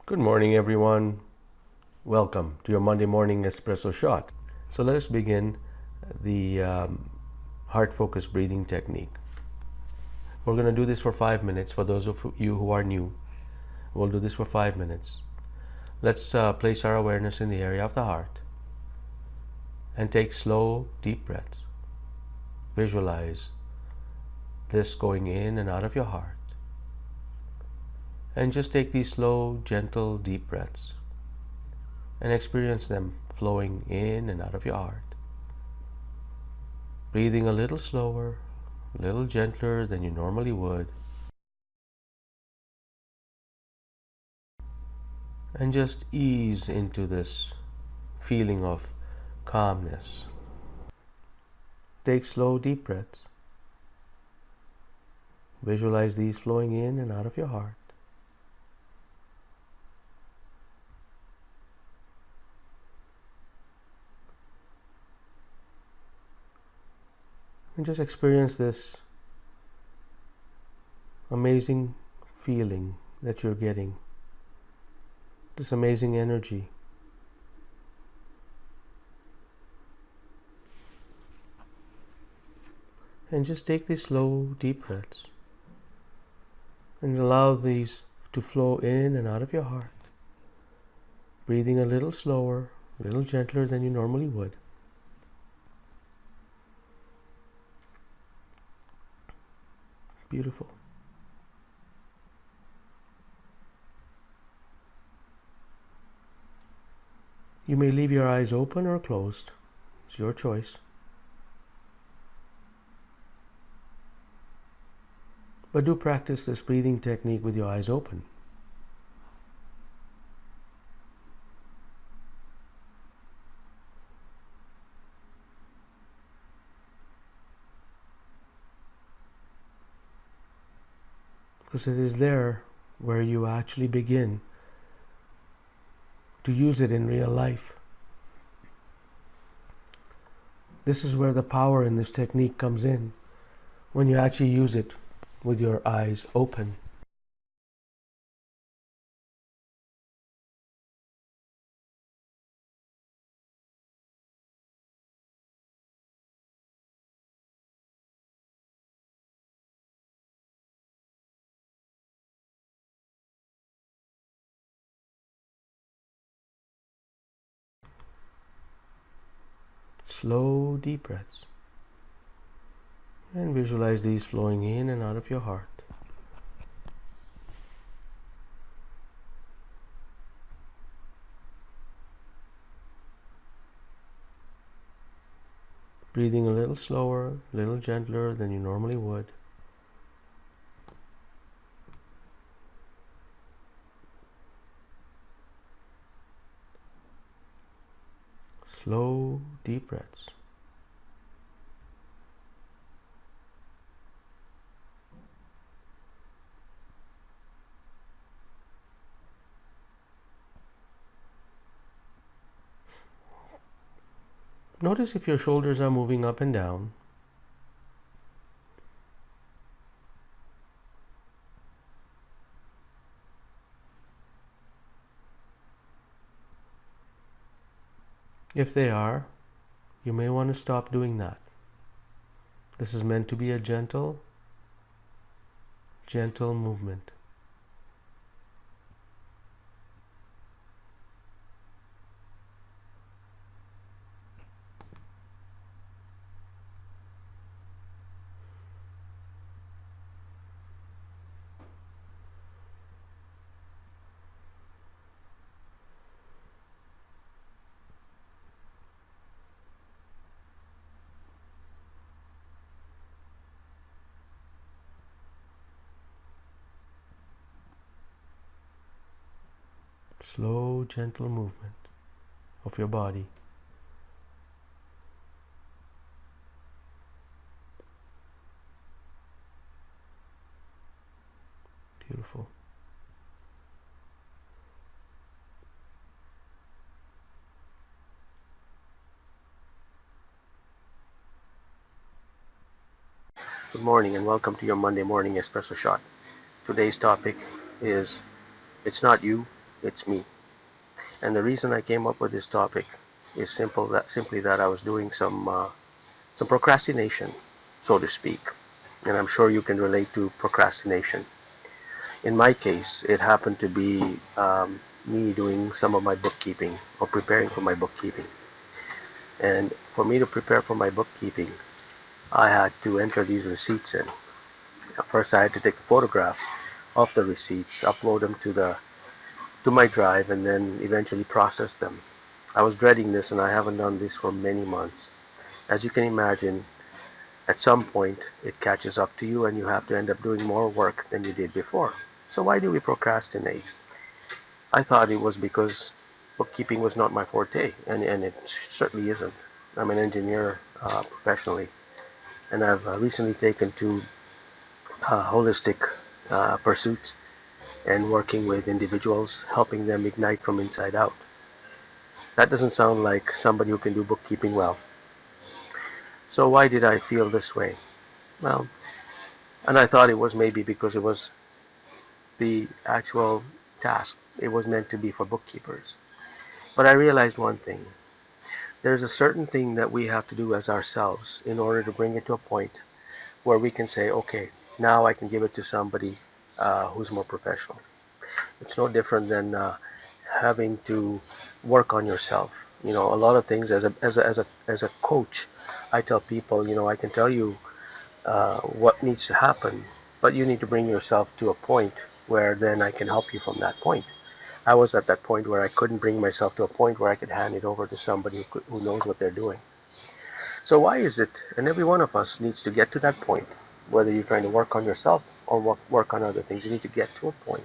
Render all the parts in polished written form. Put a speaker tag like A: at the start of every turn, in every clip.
A: Good morning, everyone. Welcome to your Monday morning espresso shot. So let us begin the heart focused breathing technique. We're going to do this for 5 minutes. For those of you who are new, we'll do this for 5 minutes. Let's place our awareness in the area of the heart and take slow, deep breaths. Visualize this going in and out of your heart. And just take these slow, gentle, deep breaths and experience them flowing in and out of your heart. Breathing a little slower, a little gentler than you normally would. And just ease into this feeling of calmness. Take slow, deep breaths. Visualize these flowing in and out of your heart. And just experience this amazing feeling that you're getting, this amazing energy. And just take these slow, deep breaths and allow these to flow in and out of your heart, breathing a little slower, a little gentler than you normally would. Beautiful. You may leave your eyes open or closed. It's your choice. But do practice this breathing technique with your eyes open. Because it is there where you actually begin to use it in real life. This is where the power in this technique comes in, when you actually use it with your eyes open. Slow, deep breaths. And visualize these flowing in and out of your heart. Breathing a little slower, a little gentler than you normally would. Slow, deep breaths. Notice if your shoulders are moving up and down. If they are, you may want to stop doing that. This is meant to be a gentle movement. Slow, gentle movement of your body. Beautiful. Good morning and welcome to your Monday morning espresso shot. Today's topic is, it's not you, it's me. And the reason I came up with this topic is simply that I was doing some procrastination, so to speak. And I'm sure you can relate to procrastination. In my case, it happened to be me doing some of my bookkeeping or preparing for my bookkeeping. And for me to prepare for my bookkeeping, I had to enter these receipts in. First, I had to take a photograph of the receipts, upload them to my drive, and then eventually process them. I was dreading this, and I haven't done this for many months. As you can imagine, at some point it catches up to you, and you have to end up doing more work than you did before. So why do we procrastinate? I thought it was because bookkeeping was not my forte, and it certainly isn't. I'm an engineer professionally, and I've recently taken to holistic pursuits and working with individuals, helping them ignite from inside out. That doesn't sound like somebody who can do bookkeeping well. So why did I feel this way? Well, and I thought it was maybe because it was the actual task. It was meant to be for bookkeepers. But I realized one thing. There's a certain thing that we have to do as ourselves in order to bring it to a point where we can say, okay, now I can give it to somebody who's more professional. It's no different than having to work on yourself. You know, a lot of things as a coach, I tell people, you know, I can tell you what needs to happen, but you need to bring yourself to a point where then I can help you from that point. I was at that point where I couldn't bring myself to a point where I could hand it over to somebody who knows what they're doing. So why is it, and every one of us needs to get to that point, whether you're trying to work on yourself or work on other things, you need to get to a point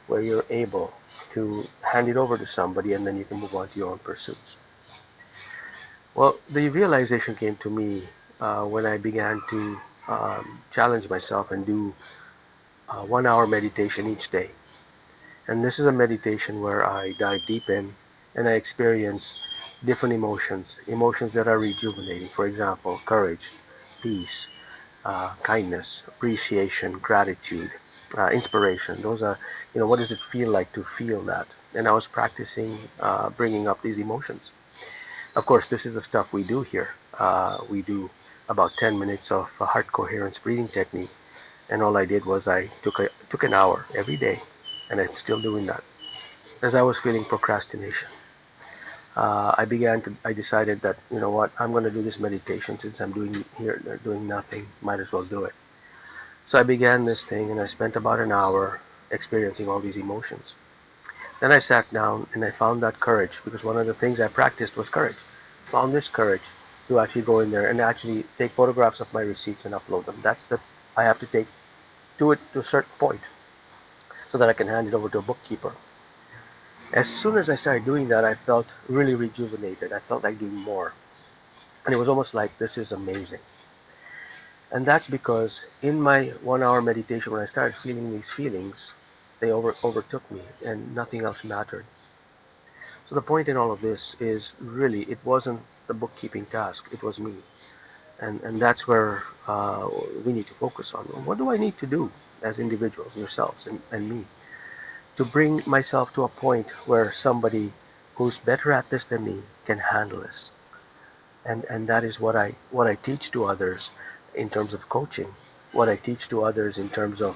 A: where you're able to hand it over to somebody and then you can move on to your own pursuits. Well, the realization came to me when I began to challenge myself and do 1 hour meditation each day. And this is a meditation where I dive deep in and I experience different emotions, emotions that are rejuvenating. For example, courage, peace, kindness, appreciation, gratitude, inspiration. Those are, you know, what does it feel like to feel that? And I was practicing bringing up these emotions. Of course, this is the stuff we do here. We do about 10 minutes of heart coherence breathing technique. And all I did was I took an hour every day, and I'm still doing that. As I was feeling procrastination, I decided that, you know what, I'm going to do this meditation since I'm doing nothing, might as well do it. So I began this thing and I spent about an hour experiencing all these emotions. Then I sat down and I found that courage, because one of the things I practiced was courage. Found this courage to actually go in there and actually take photographs of my receipts and upload them. I have to do it to a certain point so that I can hand it over to a bookkeeper. As soon as I started doing that, I felt really rejuvenated. I felt like doing more. And it was almost like, this is amazing. And that's because in my 1 hour meditation, when I started feeling these feelings, they overtook me and nothing else mattered. So the point in all of this is really, it wasn't the bookkeeping task, it was me. And that's where we need to focus on. What do I need to do as individuals, yourselves and me, to bring myself to a point where somebody who's better at this than me can handle this? And that is what I teach to others in terms of coaching, what I teach to others in terms of,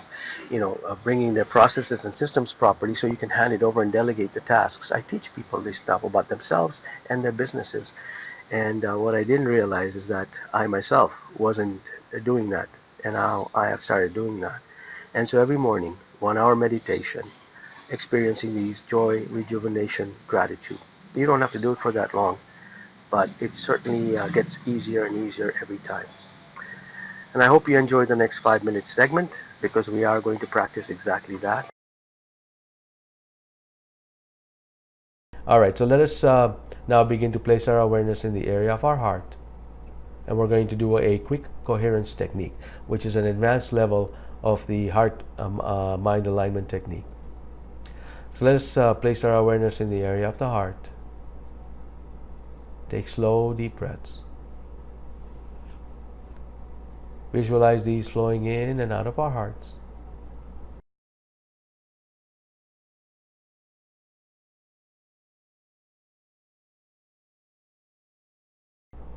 A: bringing their processes and systems properly so you can hand it over and delegate the tasks. I teach people this stuff about themselves and their businesses. And what I didn't realize is that I myself wasn't doing that, and now I have started doing that. And so every morning, 1 hour meditation, experiencing these joy, rejuvenation, gratitude. You don't have to do it for that long, but it certainly gets easier and easier every time. And I hope you enjoy the next 5 minute segment, because we are going to practice exactly that. All right, so let us now begin to place our awareness in the area of our heart. And we're going to do a quick coherence technique, which is an advanced level of the heart mind alignment technique. So let us place our awareness in the area of the heart. Take slow, deep breaths. Visualize these flowing in and out of our hearts.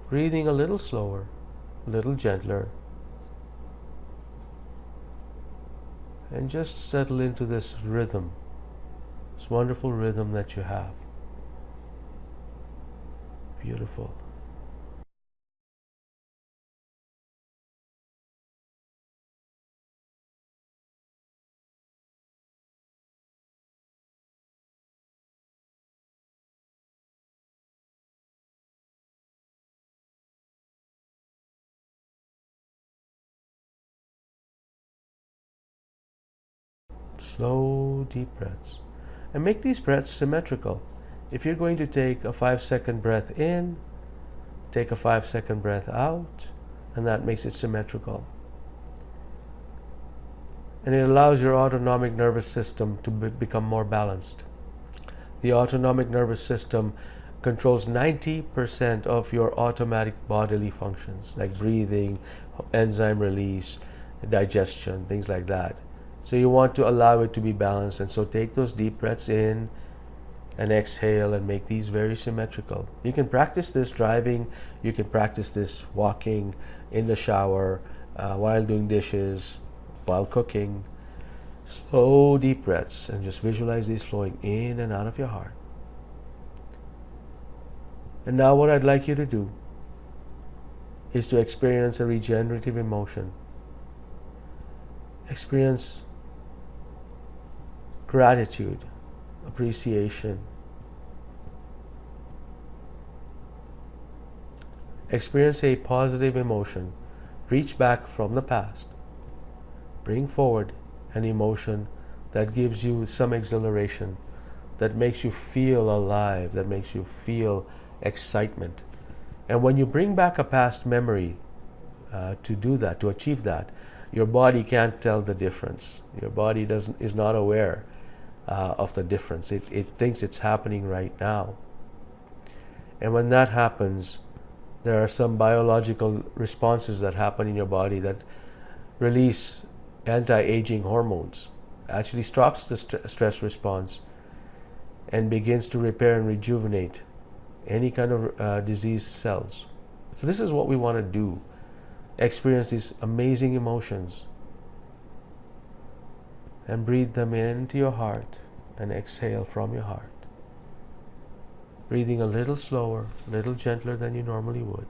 A: breathing a little slower, a little gentler, and just settle into this rhythm, this wonderful rhythm that you have. Beautiful. Slow, deep breaths. And make these breaths symmetrical. If you're going to take a 5-second breath in, take a 5-second breath out, and that makes it symmetrical. And it allows your autonomic nervous system to become more balanced. The autonomic nervous system controls 90% of your automatic bodily functions, like breathing, enzyme release, digestion, things like that. So you want to allow it to be balanced, and so take those deep breaths in and exhale and make these very symmetrical. You can practice this driving, you can practice this walking, in the shower, while doing dishes, while cooking. Slow deep breaths, and just visualize these flowing in and out of your heart. And now what I'd like you to do is to experience a regenerative emotion. Experience gratitude, appreciation. Experience a positive emotion. Reach back from the past. Bring forward an emotion that gives you some exhilaration, that makes you feel alive, that makes you feel excitement. And when you bring back a past memory to do that, to achieve that, your body can't tell the difference. Your body is not aware of the difference. It thinks it's happening right now. And when that happens, there are some biological responses that happen in your body that release anti-aging hormones. Actually stops the stress response and begins to repair and rejuvenate any kind of diseased cells. So this is what we want to do. Experience these amazing emotions and breathe them into your heart and exhale from your heart. Breathing a little slower, a little gentler than you normally would.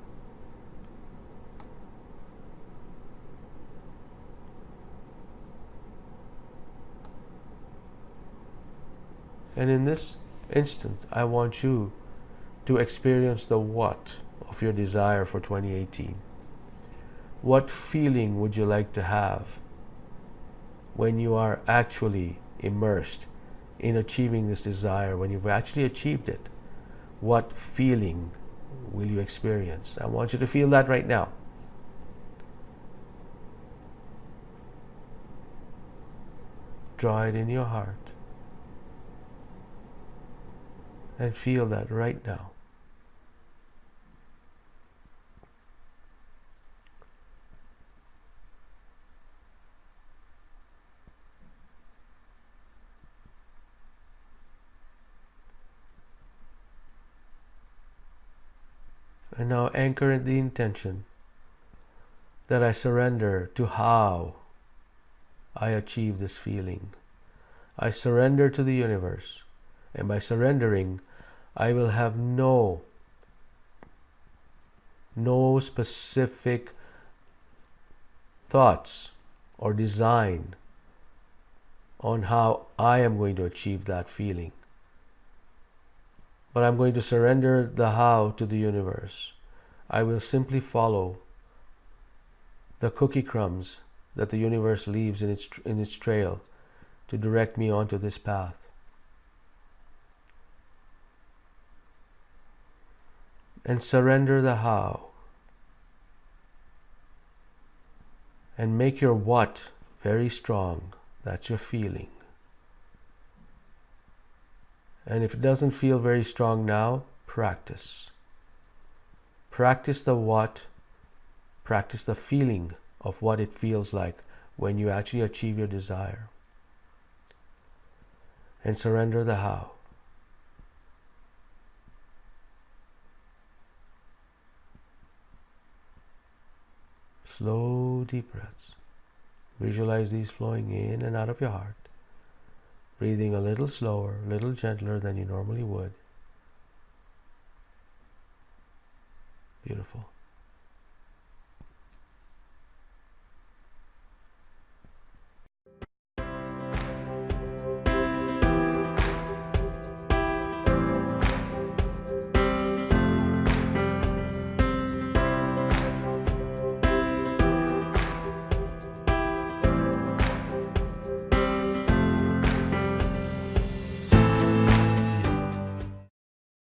A: And in this instant, I want you to experience the what of your desire for 2018. What feeling would you like to have when you are actually immersed in achieving this desire, when you've actually achieved it? What feeling will you experience? I want you to feel that right now. Draw it in your heart and feel that right now. And now anchor in the intention that I surrender to how I achieve this feeling. I surrender to the universe, and by surrendering, I will have no specific thoughts or design on how I am going to achieve that feeling. But I'm going to surrender the how to the universe. I will simply follow the cookie crumbs that the universe leaves in its trail to direct me onto this path. And surrender the how. And make your what very strong. That's your feeling. And if it doesn't feel very strong now, practice. Practice the what, practice the feeling of what it feels like when you actually achieve your desire. And surrender the how. Slow, deep breaths. Visualize these flowing in and out of your heart, breathing a little slower, a little gentler than you normally would. Beautiful.